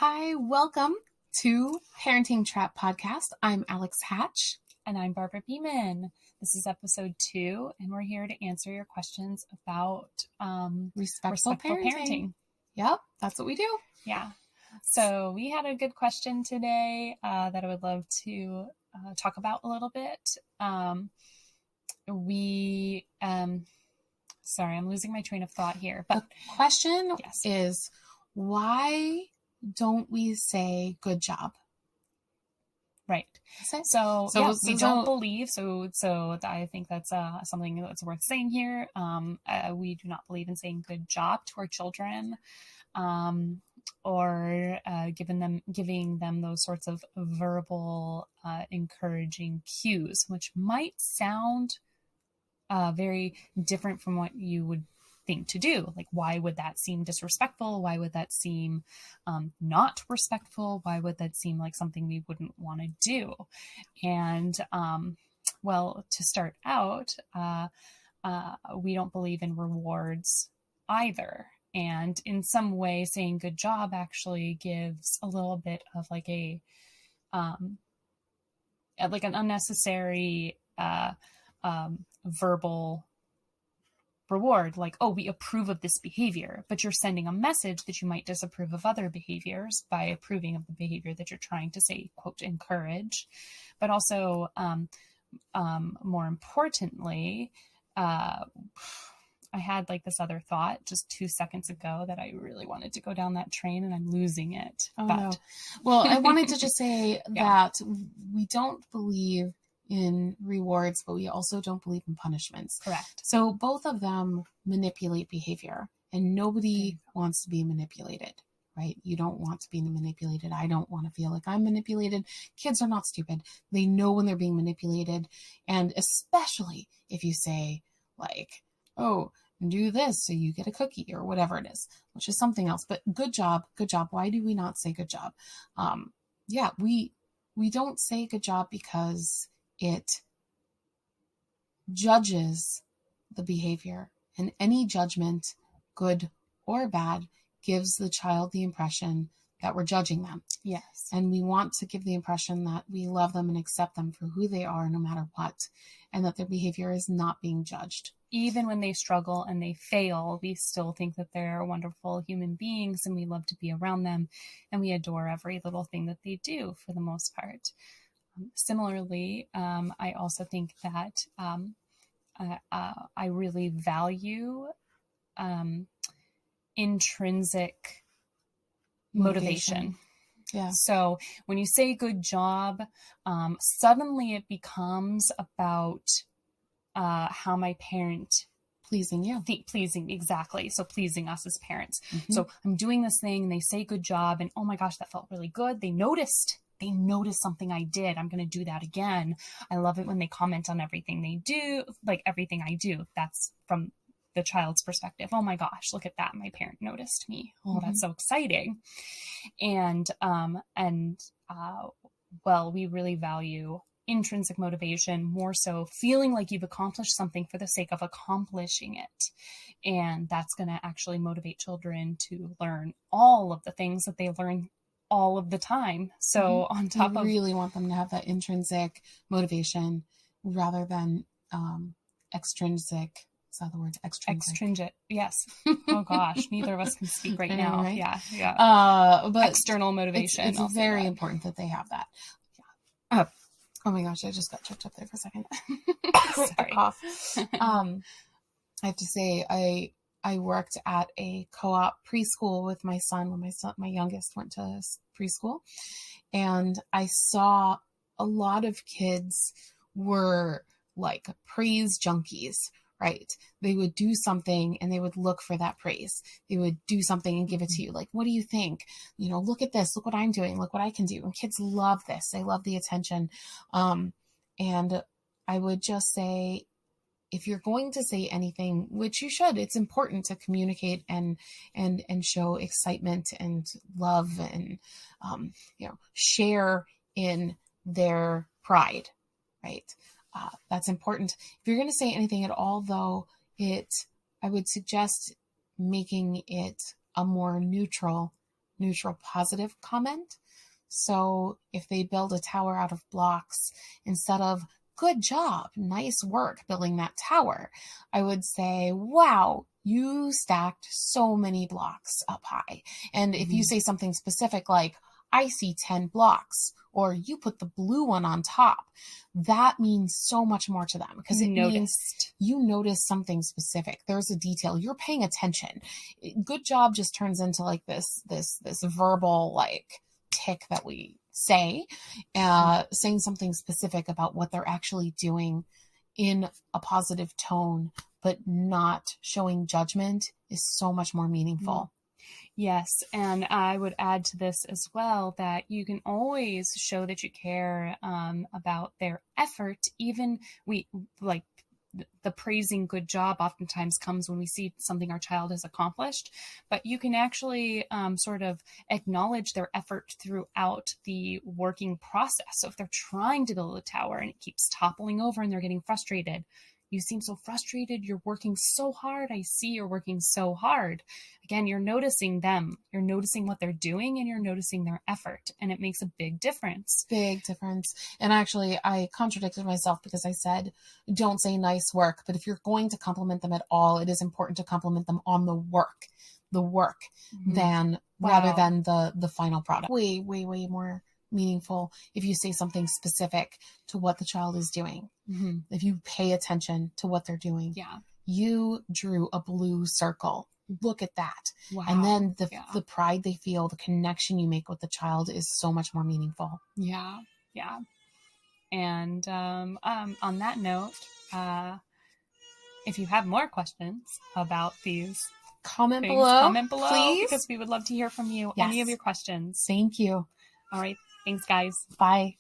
Hi, welcome to Parenting Trap Podcast. I'm Alex Hatch. And I'm Barbara Beeman. This is episode 2, and we're here to answer your questions about Respectful parenting. Yep, that's what we do. Yeah. So we had a good question today that I would love to talk about a little bit. Sorry, I'm losing my train of thought here. But the question is, why don't we say good job? Right. So we don't believe. So I think that's something that's worth saying here. We do not believe in saying good job to our children, or giving them those sorts of verbal encouraging cues, which might sound very different from what you would think to do. Like, why would that seem disrespectful? Why would that seem not respectful? Why would that seem like something we wouldn't want to do? And well, to start out, we don't believe in rewards either. And in some way, saying good job actually gives a little bit of like an unnecessary verbal reward, like, oh, we approve of this behavior, but you're sending a message that you might disapprove of other behaviors by approving of the behavior that you're trying to say, quote, encourage. But also, more importantly, I had like this other thought just 2 seconds ago that I really wanted to go down that train and I'm losing it. No. Well, I wanted to just say that we don't believe in rewards, but we also don't believe in punishments. Correct. So both of them manipulate behavior, and nobody wants to be manipulated, right? You don't want to be manipulated. I don't want to feel like I'm manipulated. Kids are not stupid. They know when they're being manipulated. And especially if you say like, oh, do this so you get a cookie or whatever it is, which is something else. But good job, good job. Why do we not say good job? We don't say good job because it judges the behavior, and any judgment, good or bad, gives the child the impression that we're judging them. Yes. And we want to give the impression that we love them and accept them for who they are no matter what, and that their behavior is not being judged. Even when they struggle and they fail, we still think that they're wonderful human beings and we love to be around them and we adore every little thing that they do for the most part. Similarly, I also think that I really value intrinsic motivation. Yeah. So when you say good job, suddenly it becomes about how my parent pleasing you. Pleasing, exactly. So pleasing us as parents. Mm-hmm. So I'm doing this thing and they say good job and oh my gosh, that felt really good. They noticed something I did. I'm going to do that again. I love it when they comment on everything they do, like everything I do. That's from the child's perspective. Oh my gosh, look at that. My parent noticed me. Oh, mm-hmm. That's so exciting. And we really value intrinsic motivation, more so feeling like you've accomplished something for the sake of accomplishing it. And that's going to actually motivate children to learn all of the things that they learn all of the time. So mm-hmm. on top of really want them to have that intrinsic motivation rather than extrinsic. Is that the word? Extrinsic. Yes. Oh gosh, neither of us can speak right now. Right? Yeah. But external motivation. It's very important that they have that. Yeah. Oh my gosh, I just got choked up there for a second. Sorry. Cough. I have to say, I worked at a co-op preschool with my son when my youngest went to preschool. And I saw a lot of kids were like praise junkies, right? They would do something and they would look for that praise. They would do something and give it to you. Like, what do you think? You know, look at this. Look what I'm doing. Look what I can do. And kids love this. They love the attention. And I would just say, if you're going to say anything, which you should, it's important to communicate and show excitement and love and, share in their pride, right? That's important. If you're going to say anything at all, though, I would suggest making it a more neutral neutral positive comment. So if they build a tower out of blocks, instead of good job, nice work building that tower, I would say, wow, you stacked so many blocks up high. And if you say something specific like, I see 10 blocks, or you put the blue one on top, that means so much more to them because it means you notice something specific. There's a detail. You're paying attention. Good job just turns into like this verbal like tick that we say, saying something specific about what they're actually doing in a positive tone, but not showing judgment is so much more meaningful. Yes. And I would add to this as well that you can always show that you care about their effort. Even the praising good job oftentimes comes when we see something our child has accomplished, but you can actually sort of acknowledge their effort throughout the working process. So if they're trying to build a tower and it keeps toppling over and they're getting frustrated, you seem so frustrated. You're working so hard. I see you're working so hard. Again, you're noticing them. You're noticing what they're doing and you're noticing their effort. And it makes a big difference. Big difference. And actually, I contradicted myself because I said, don't say nice work. But if you're going to compliment them at all, it is important to compliment them on the work, rather than the final product. Way, way, way more meaningful if you say something specific to what the child is doing. If you pay attention to what they're doing. You drew a blue circle. Look at that. And then the pride they feel, the connection you make with the child is so much more meaningful. And on that note, if you have more questions about these comment things, below, comment below, please, because we would love to hear from you. Any of your questions. Thank you. All right. Thanks, guys. Bye.